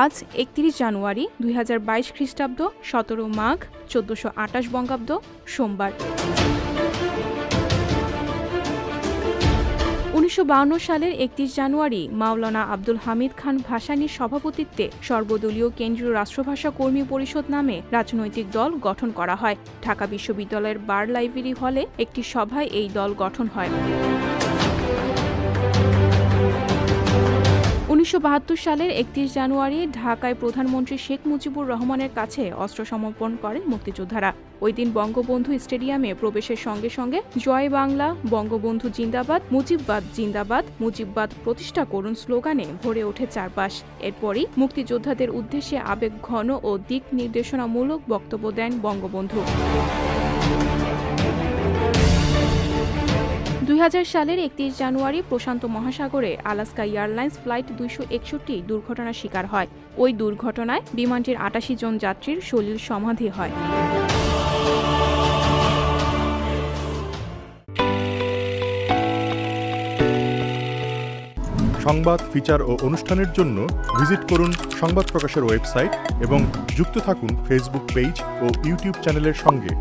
আজ ৩১ জানুয়ারি ২০২২ খ্রিস্টাব্দ ১৭ মাঘ ১৪২৮ বঙ্গাব্দ সোমবার। ১৯৫২ সালের ৩১ জানুয়ারি মাওলানা আব্দুল হামিদ খান ভাসানীর সভাপতিত্বে সর্বদলীয় কেন্দ্রীয় রাষ্ট্রভাষা কর্মী পরিষদ নামে রাজনৈতিক দল গঠন করা হয়। ঢাকা বিশ্ববিদ্যালয়ের বার লাইব্রেরি হলে একটি সভায় এই দল গঠন হয়। ১৯৭২ সালের ৩১ জানুয়ারি ঢাকায় প্রধানমন্ত্রী শেখ মুজিবুর রহমানের কাছে অস্ত্র সমর্পণ করেন মুক্তিযোদ্ধারা। ওই দিন বঙ্গবন্ধু স্টেডিয়ামে প্রবেশের সঙ্গে সঙ্গে জয় বাংলা, বঙ্গবন্ধু জিন্দাবাদ, মুজিববাদ জিন্দাবাদ, মুজিববাদ প্রতিষ্ঠা করুন স্লোগানে ভরে ওঠে চারপাশ। এরপরই মুক্তিযোদ্ধাদের উদ্দেশ্যে আবেগঘন ও দিক নির্দেশনামূলক বক্তব্য দেন বঙ্গবন্ধু। ২০০০ সালের ৩১ জানুয়ারি প্রশান্ত মহাসাগরে আলাস্কা এয়ারলাইন্স ফ্লাইট ২৬১ দুর্ঘটনার শিকার হয়। ওই দুর্ঘটনায় বিমানটির ৮৮ জন যাত্রীর সলিল সমাধি হয়। সংবাদ, ফিচার ও অনুষ্ঠানের জন্য ভিজিট করুন সংবাদ প্রকাশের ওয়েবসাইট এবং যুক্ত থাকুন ফেসবুক পেজ ও ইউটিউব চ্যানেলের সঙ্গে।